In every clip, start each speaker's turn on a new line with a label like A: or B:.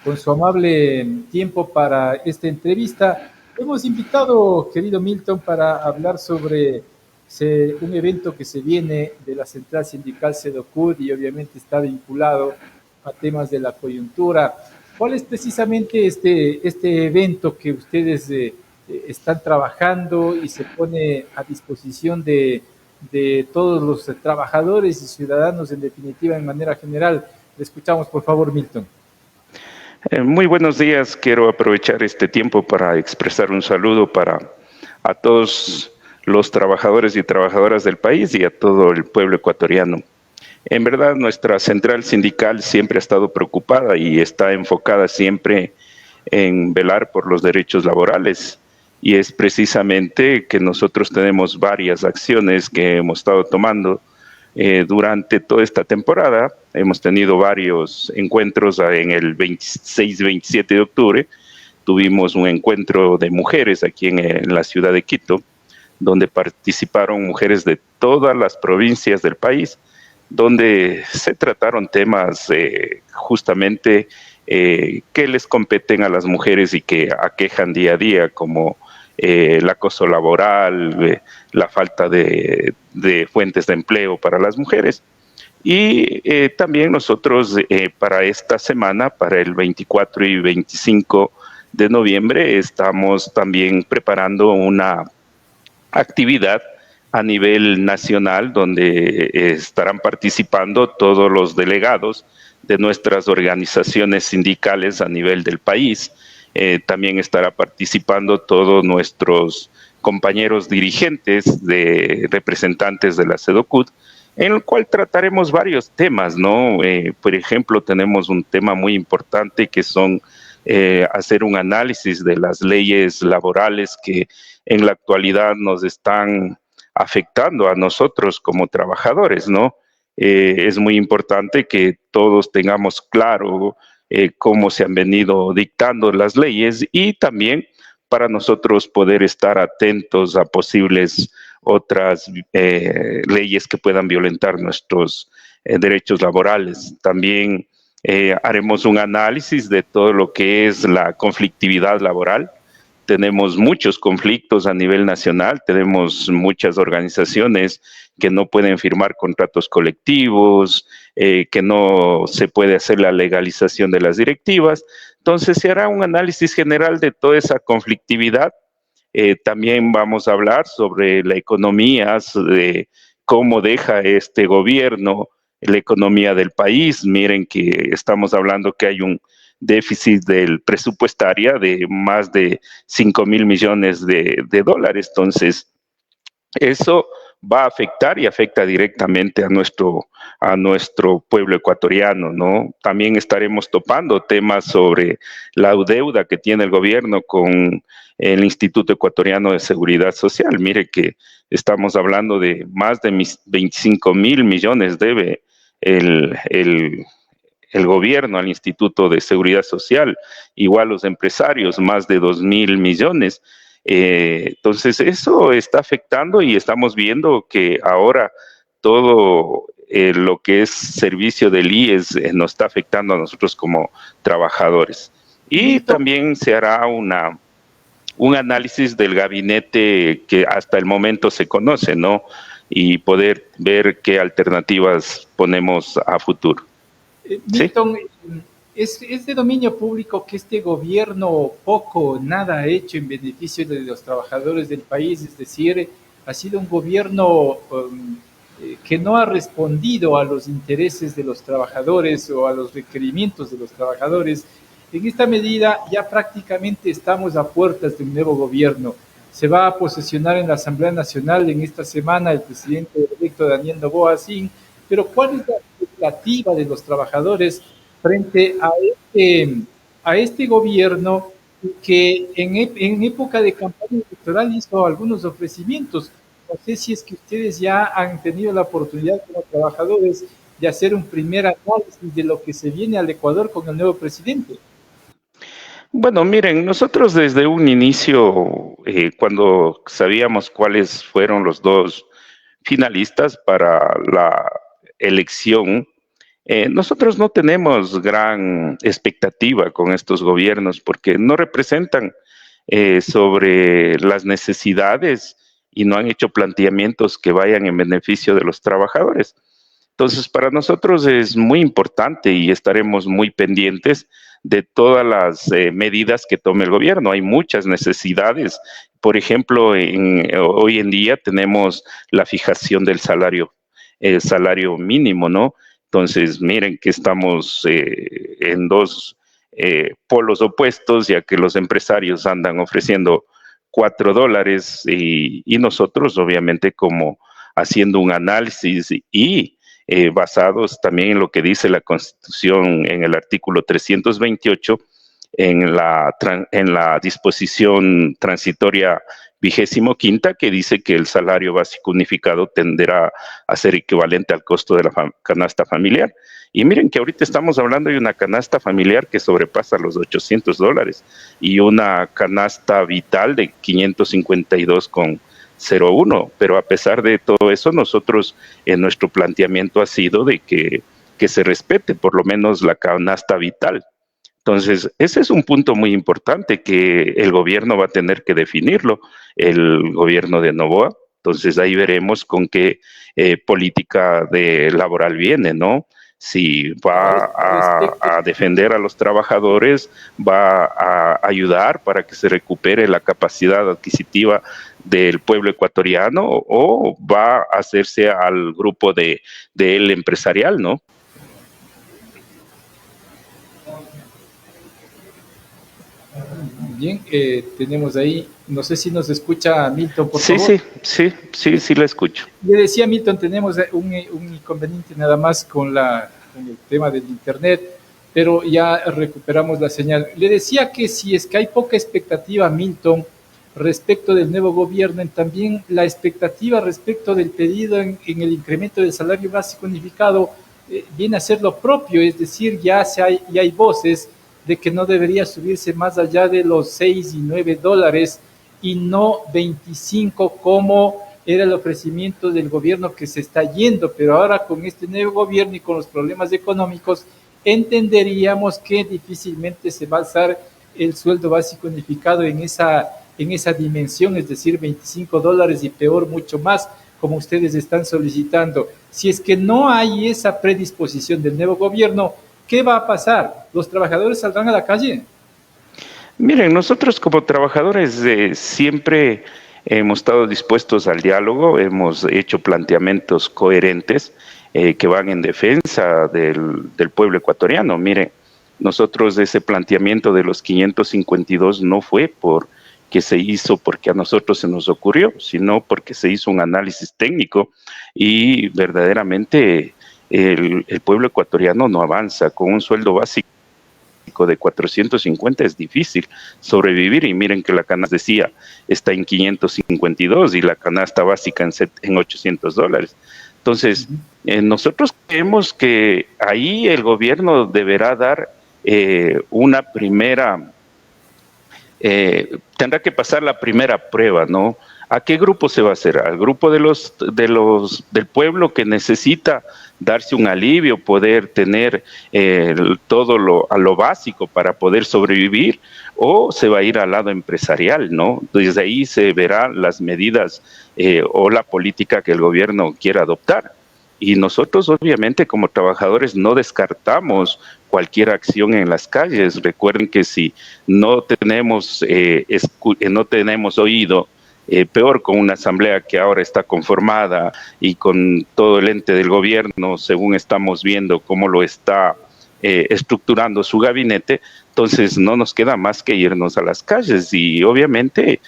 A: con su amable tiempo para esta entrevista. Hemos invitado, querido Milton, para hablar sobre un evento que se viene de la Central Sindical CEDOCUD y obviamente está vinculado a temas de la coyuntura. ¿Cuál es precisamente este evento que ustedes están trabajando y se pone a disposición de todos los trabajadores y ciudadanos en definitiva, en manera general? Le escuchamos, por favor, Milton.
B: Muy buenos días. Quiero aprovechar este tiempo para expresar un saludo a todos los trabajadores y trabajadoras del país y a todo el pueblo ecuatoriano. En verdad, nuestra central sindical siempre ha estado preocupada y está enfocada siempre en velar por los derechos laborales. Y es precisamente que nosotros tenemos varias acciones que hemos estado tomando durante toda esta temporada. Hemos tenido varios encuentros en el 26-27 de octubre. Tuvimos un encuentro de mujeres aquí en la ciudad de Quito, donde participaron mujeres de todas las provincias del país, donde se trataron temas justamente que les competen a las mujeres y que aquejan día a día, como el acoso laboral, la falta de fuentes de empleo para las mujeres. Y también nosotros para esta semana, para el 24 y 25 de noviembre, estamos también preparando una actividad a nivel nacional donde estarán participando todos los delegados de nuestras organizaciones sindicales a nivel del país. También estará participando todos nuestros compañeros dirigentes de representantes de la CEDOCUD, en el cual trataremos varios temas, ¿no? Por ejemplo, tenemos un tema muy importante que son hacer un análisis de las leyes laborales que en la actualidad nos están afectando a nosotros como trabajadores, ¿no? Es muy importante que todos tengamos claro cómo se han venido dictando las leyes y también para nosotros poder estar atentos a posibles otras leyes que puedan violentar nuestros derechos laborales. También haremos un análisis de todo lo que es la conflictividad laboral. Tenemos muchos conflictos a nivel nacional, tenemos muchas organizaciones que no pueden firmar contratos colectivos, que no se puede hacer la legalización de las directivas. Entonces se hará un análisis general de toda esa conflictividad. También vamos a hablar sobre la economía, de cómo deja este gobierno la economía del país. Miren que estamos hablando que hay un déficit del presupuestaria de más de 5.000 millones de dólares. Entonces, eso va a afectar y afecta directamente a nuestro pueblo ecuatoriano, ¿no? También estaremos topando temas sobre la deuda que tiene el gobierno con el Instituto Ecuatoriano de Seguridad Social. Mire que estamos hablando de más de 25.000 millones debe el gobierno al Instituto de Seguridad Social, igual los empresarios, más de 2.000 millones. Entonces eso está afectando y estamos viendo que ahora todo lo que es servicio del IES nos está afectando a nosotros como trabajadores. Y también se hará un análisis del gabinete que hasta el momento se conoce, ¿no? Y poder ver qué alternativas ponemos a futuro.
A: Milton, es de dominio público que este gobierno poco o nada ha hecho en beneficio de los trabajadores del país, es decir, ha sido un gobierno que no ha respondido a los intereses de los trabajadores o a los requerimientos de los trabajadores. En esta medida ya prácticamente estamos a puertas de un nuevo gobierno. Se va a posesionar en la Asamblea Nacional en esta semana el presidente electo Daniel Noboa Sin, pero ¿cuál es la expectativa de los trabajadores frente a este gobierno que en época de campaña electoral hizo algunos ofrecimientos? No sé si es que ustedes ya han tenido la oportunidad como trabajadores de hacer un primer análisis de lo que se viene al Ecuador con el nuevo presidente.
B: Bueno, miren, nosotros desde un inicio, cuando sabíamos cuáles fueron los dos finalistas para la elección, Nosotros no tenemos gran expectativa con estos gobiernos porque no representan sobre las necesidades y no han hecho planteamientos que vayan en beneficio de los trabajadores. Entonces, para nosotros es muy importante y estaremos muy pendientes de todas las medidas que tome el gobierno. Hay muchas necesidades. Por ejemplo, hoy en día tenemos la fijación del el salario mínimo, ¿no? Entonces, miren que estamos en dos polos opuestos, ya que los empresarios andan ofreciendo $4 y nosotros, obviamente, como haciendo un análisis y basados también en lo que dice la Constitución en el artículo 328, en la disposición transitoria 25ª, que dice que el salario básico unificado tenderá a ser equivalente al costo de la canasta familiar. Y miren que ahorita estamos hablando de una canasta familiar que sobrepasa los $800 y una canasta vital de 552,01, pero a pesar de todo eso, nosotros en nuestro planteamiento ha sido de que se respete por lo menos la canasta vital. Entonces, ese es un punto muy importante que el gobierno va a tener que definirlo, el gobierno de Noboa. Entonces, ahí veremos con qué política laboral viene, ¿no? Si va a defender a los trabajadores, va a ayudar para que se recupere la capacidad adquisitiva del pueblo ecuatoriano o va a hacerse al grupo del empresarial, ¿no?
A: Bien, tenemos ahí, no sé si nos escucha Milton, por
B: Sí,
A: favor.
B: sí, la escucho.
A: Le decía Milton, tenemos un inconveniente nada más con el tema del internet, pero ya recuperamos la señal. Le decía que si es que hay poca expectativa, Milton, respecto del nuevo gobierno, también la expectativa respecto del pedido en el incremento del salario básico unificado viene a ser lo propio, es decir, ya hay voces de que no debería subirse más allá de los 6 y 9 dólares y no 25 como era el ofrecimiento del gobierno que se está yendo, pero ahora con este nuevo gobierno y con los problemas económicos, entenderíamos que difícilmente se va a alzar el sueldo básico unificado en esa dimensión, es decir, 25 dólares y peor mucho más, como ustedes están solicitando. Si es que no hay esa predisposición del nuevo gobierno, ¿qué va a pasar? ¿Los trabajadores saldrán a la calle?
B: Miren, nosotros como trabajadores siempre hemos estado dispuestos al diálogo, hemos hecho planteamientos coherentes que van en defensa del pueblo ecuatoriano. Miren, nosotros ese planteamiento de los 552 no fue porque se hizo porque a nosotros se nos ocurrió, sino porque se hizo un análisis técnico y verdaderamente el pueblo ecuatoriano no avanza con un sueldo básico de 450 es difícil sobrevivir y miren que la canasta decía está en 552 y la canasta básica en $800. Entonces, nosotros creemos que ahí el gobierno deberá dar una primera, tendrá que pasar la primera prueba, ¿no? ¿A qué grupo se va a hacer? ¿Al grupo del pueblo que necesita darse un alivio, poder tener todo lo básico para poder sobrevivir? ¿O se va a ir al lado empresarial, no? Desde ahí se verán las medidas o la política que el gobierno quiera adoptar. Y nosotros, obviamente, como trabajadores, no descartamos cualquier acción en las calles. Recuerden que si no tenemos oído, peor con una asamblea que ahora está conformada y con todo el ente del gobierno, según estamos viendo cómo lo está estructurando su gabinete, entonces no nos queda más que irnos a las calles y obviamente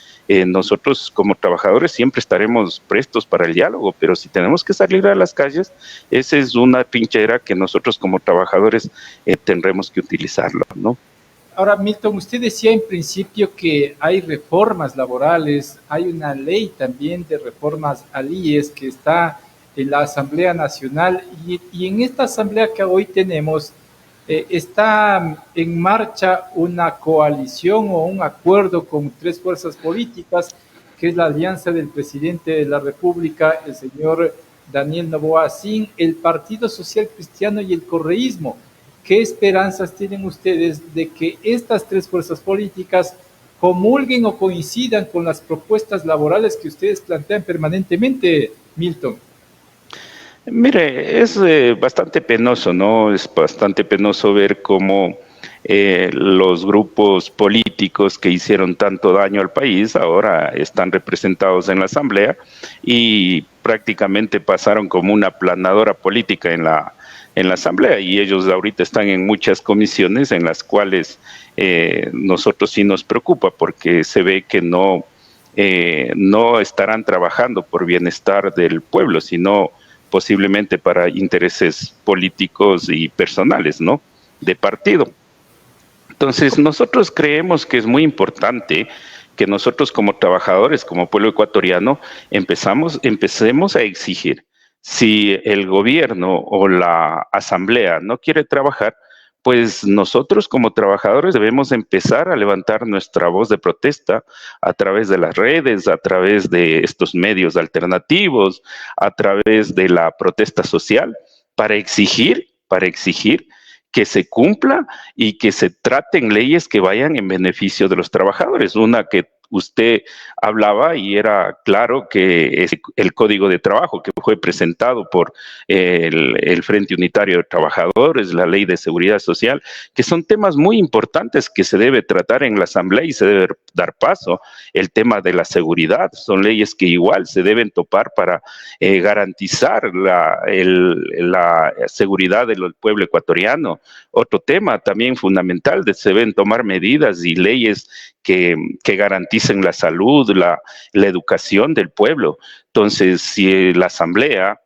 B: nosotros como trabajadores siempre estaremos prestos para el diálogo, pero si tenemos que salir a las calles, esa es una trinchera que nosotros como trabajadores tendremos que utilizarlo, ¿no?
A: Ahora, Milton, usted decía en principio que hay reformas laborales, hay una ley también de reformas al IES que está en la Asamblea Nacional y en esta asamblea que hoy tenemos está en marcha una coalición o un acuerdo con tres fuerzas políticas, que es la alianza del presidente de la República, el señor Daniel Noboa, sin el Partido Social Cristiano y el correísmo. ¿Qué esperanzas tienen ustedes de que estas tres fuerzas políticas comulguen o coincidan con las propuestas laborales que ustedes plantean permanentemente, Milton?
B: Mire, es bastante penoso, ¿no? Es bastante penoso ver cómo los grupos políticos que hicieron tanto daño al país ahora están representados en la Asamblea y prácticamente pasaron como una aplanadora política en la Asamblea, y ellos ahorita están en muchas comisiones en las cuales nosotros sí nos preocupa porque se ve que no estarán trabajando por bienestar del pueblo, sino posiblemente para intereses políticos y personales, ¿no? De partido. Entonces, nosotros creemos que es muy importante que nosotros como trabajadores, como pueblo ecuatoriano, empecemos a exigir. Si el gobierno o la asamblea no quiere trabajar, pues nosotros como trabajadores debemos empezar a levantar nuestra voz de protesta a través de las redes, a través de estos medios alternativos, a través de la protesta social, para exigir que se cumpla y que se traten leyes que vayan en beneficio de los trabajadores. Una que usted hablaba y era claro que es el Código de Trabajo que fue presentado por el Frente Unitario de Trabajadores, la Ley de Seguridad Social, que son temas muy importantes que se debe tratar en la Asamblea y se debe dar paso. El tema de la seguridad, son leyes que igual se deben topar para garantizar la seguridad del pueblo ecuatoriano. Otro tema también fundamental, se deben tomar medidas y leyes que garanticen la salud, la educación del pueblo. Entonces, si la Asamblea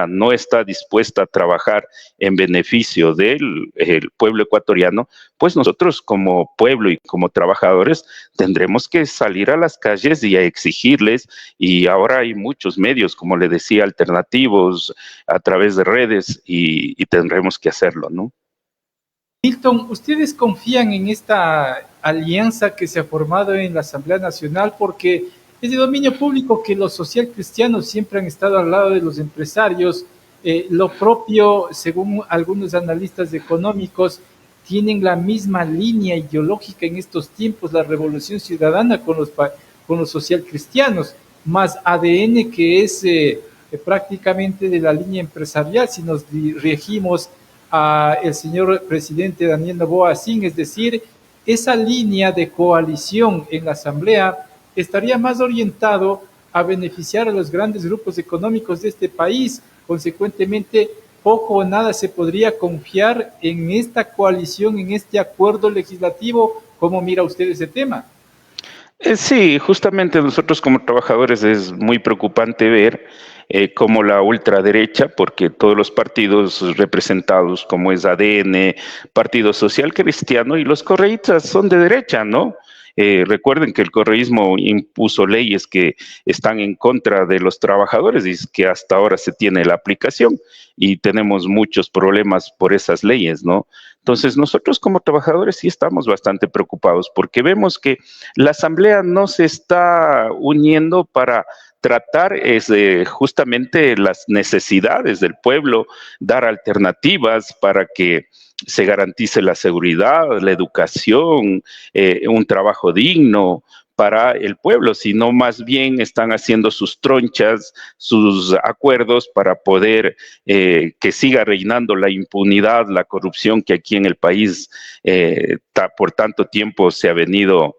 B: no está dispuesta a trabajar en beneficio del pueblo ecuatoriano, pues nosotros como pueblo y como trabajadores tendremos que salir a las calles y a exigirles, y ahora hay muchos medios, como le decía, alternativos a través de redes, y tendremos que hacerlo, ¿no?
A: Milton, ¿ustedes confían en esta alianza que se ha formado en la Asamblea Nacional? Porque es de dominio público que los socialcristianos siempre han estado al lado de los empresarios. Lo propio, según algunos analistas económicos, tienen la misma línea ideológica en estos tiempos, la revolución ciudadana con los socialcristianos, más ADN que es prácticamente de la línea empresarial, si nos regimos el señor presidente Daniel Noboa Sin, es decir, esa línea de coalición en la Asamblea estaría más orientado a beneficiar a los grandes grupos económicos de este país. Consecuentemente, poco o nada se podría confiar en esta coalición, en este acuerdo legislativo. ¿Cómo mira usted ese tema?
B: Sí, justamente nosotros como trabajadores es muy preocupante ver cómo la ultraderecha, porque todos los partidos representados, como es ADN, Partido Social Cristiano y los correístas son de derecha, ¿no? Recuerden que el correísmo impuso leyes que están en contra de los trabajadores y que hasta ahora se tiene la aplicación, y tenemos muchos problemas por esas leyes, ¿no? Entonces nosotros como trabajadores sí estamos bastante preocupados porque vemos que la Asamblea no se está uniendo para tratar justamente las necesidades del pueblo, dar alternativas para que se garantice la seguridad, la educación, un trabajo digno para el pueblo, sino más bien están haciendo sus tronchas, sus acuerdos para poder que siga reinando la impunidad, la corrupción que aquí en el país por tanto tiempo se ha venido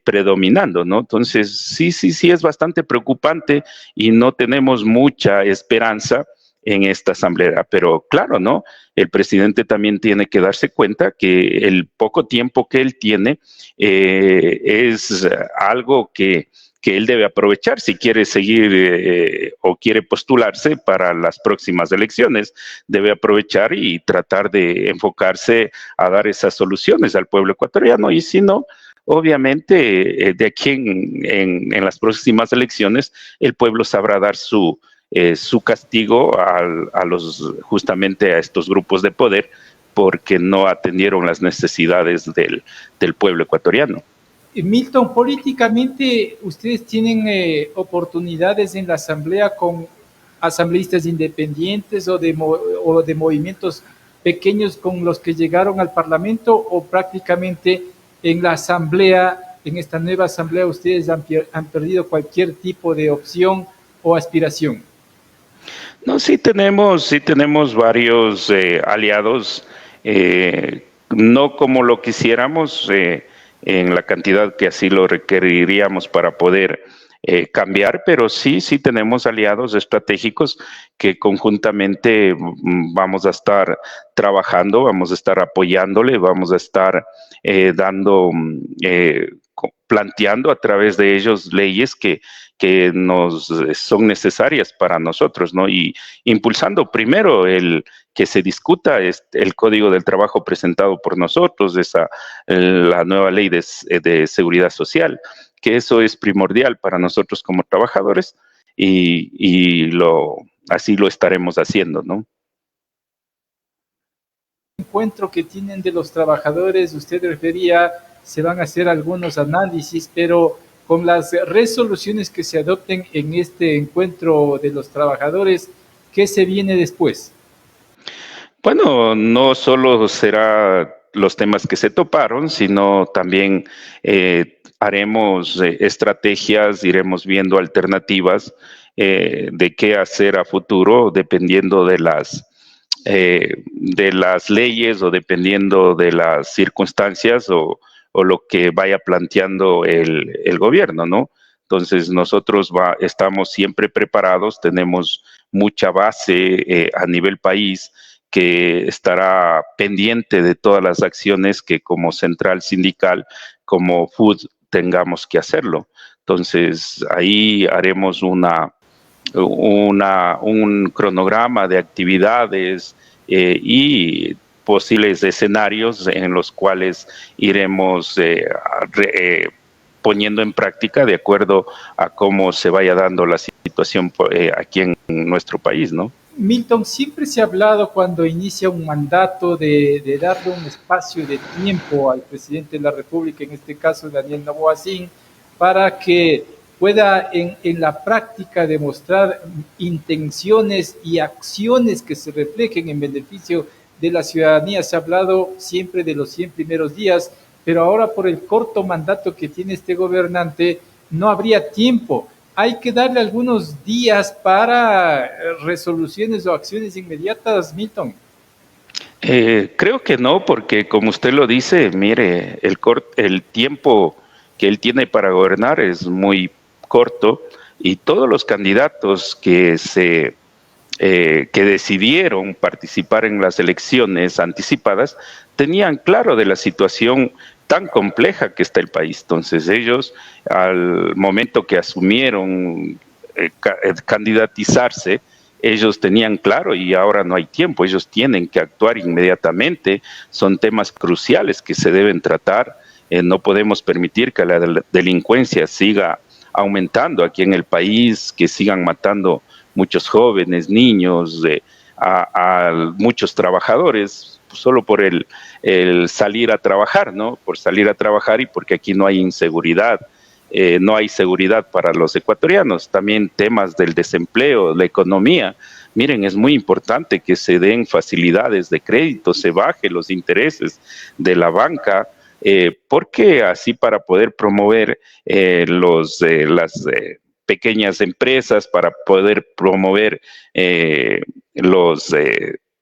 B: predominando, ¿no? Entonces, sí, es bastante preocupante y no tenemos mucha esperanza en esta asamblea, pero claro, ¿no? El presidente también tiene que darse cuenta que el poco tiempo que él tiene es algo que él debe aprovechar si quiere seguir o quiere postularse para las próximas elecciones. Debe aprovechar y tratar de enfocarse a dar esas soluciones al pueblo ecuatoriano, y si no, obviamente de aquí en las próximas elecciones el pueblo sabrá dar su castigo justamente a estos grupos de poder porque no atendieron las necesidades del pueblo ecuatoriano.
A: Milton, políticamente ustedes tienen oportunidades en la Asamblea con asambleístas independientes o de movimientos pequeños con los que llegaron al Parlamento, o prácticamente en la asamblea, en esta nueva asamblea, ustedes han perdido cualquier tipo de opción o aspiración?
B: No, sí tenemos varios aliados, no como lo quisiéramos, en la cantidad que así lo requeriríamos para poder cambiar, pero sí tenemos aliados estratégicos que conjuntamente vamos a estar trabajando, vamos a estar apoyándole, vamos a estar planteando a través de ellos leyes que nos son necesarias para nosotros, ¿no? Y impulsando primero el que se discuta el Código del Trabajo presentado por nosotros, la nueva ley de seguridad social, que eso es primordial para nosotros como trabajadores, y así lo estaremos haciendo, ¿no?
A: Encuentro que tienen de los trabajadores, usted refería, se van a hacer algunos análisis, pero con las resoluciones que se adopten en este encuentro de los trabajadores, ¿qué se viene después?
B: Bueno, no solo será los temas que se toparon, sino también haremos estrategias, iremos viendo alternativas de qué hacer a futuro, dependiendo de las leyes o dependiendo de las circunstancias o lo que vaya planteando el gobierno, ¿no? Entonces nosotros estamos siempre preparados, tenemos mucha base a nivel país que estará pendiente de todas las acciones que como central sindical, como FUD, tengamos que hacerlo. Entonces ahí haremos un cronograma de actividades y posibles escenarios en los cuales iremos poniendo en práctica de acuerdo a cómo se vaya dando la situación aquí en nuestro país, ¿no?
A: Milton, siempre se ha hablado cuando inicia un mandato de darle un espacio de tiempo al presidente de la República, en este caso Daniel Noboa Sin, para que pueda en la práctica demostrar intenciones y acciones que se reflejen en beneficio de la ciudadanía. Se ha hablado siempre de los 100 primeros días, pero ahora por el corto mandato que tiene este gobernante no habría tiempo. Hay que darle algunos días para resoluciones o acciones inmediatas, Milton.
B: Creo que no, porque como usted lo dice, mire, el tiempo que él tiene para gobernar es muy corto, y todos los candidatos que decidieron participar en las elecciones anticipadas tenían claro de la situación tan compleja que está el país. Entonces ellos, al momento que asumieron candidatizarse, ellos tenían claro, y ahora no hay tiempo, ellos tienen que actuar inmediatamente. Son temas cruciales que se deben tratar. No podemos permitir que la delincuencia siga aumentando aquí en el país, que sigan matando muchos jóvenes, niños, a muchos trabajadores, solo por el salir a trabajar, ¿no? Por salir a trabajar, y porque aquí no hay inseguridad, no hay seguridad para los ecuatorianos. También temas del desempleo, la economía. Miren, es muy importante que se den facilidades de crédito, se baje los intereses de la banca, porque así para poder promover las pequeñas empresas, para poder promover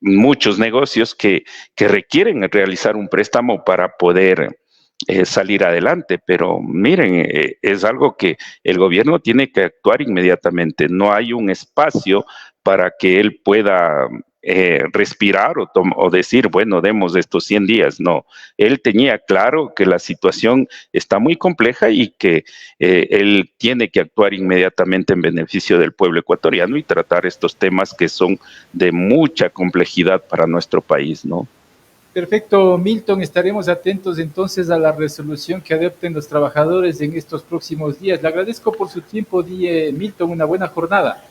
B: muchos negocios que requieren realizar un préstamo para poder salir adelante. Pero miren, es algo que el gobierno tiene que actuar inmediatamente. No hay un espacio para que él pueda respirar o decir, bueno, demos estos 100 días. No, él tenía claro que la situación está muy compleja y que él tiene que actuar inmediatamente en beneficio del pueblo ecuatoriano y tratar estos temas que son de mucha complejidad para nuestro país, ¿no?
A: Perfecto, Milton. Estaremos atentos entonces a la resolución que adopten los trabajadores en estos próximos días. Le agradezco por su tiempo, Milton. Una buena jornada.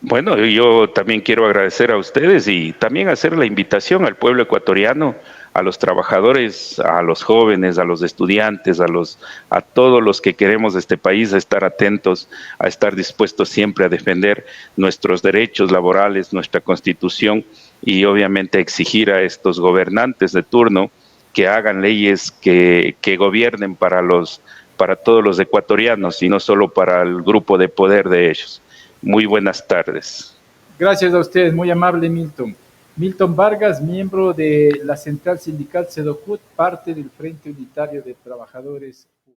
B: Bueno, yo también quiero agradecer a ustedes y también hacer la invitación al pueblo ecuatoriano a los trabajadores, a los jóvenes, a los estudiantes, a todos los que queremos este país, a estar atentos, a estar dispuestos siempre a defender nuestros derechos laborales, nuestra Constitución y obviamente exigir a estos gobernantes de turno que hagan leyes que gobiernen para todos los ecuatorianos y no solo para el grupo de poder de ellos. Muy buenas tardes.
A: Gracias a ustedes, muy amable Milton. Milton Vargas, miembro de la Central Sindical CEDOCUT, parte del Frente Unitario de Trabajadores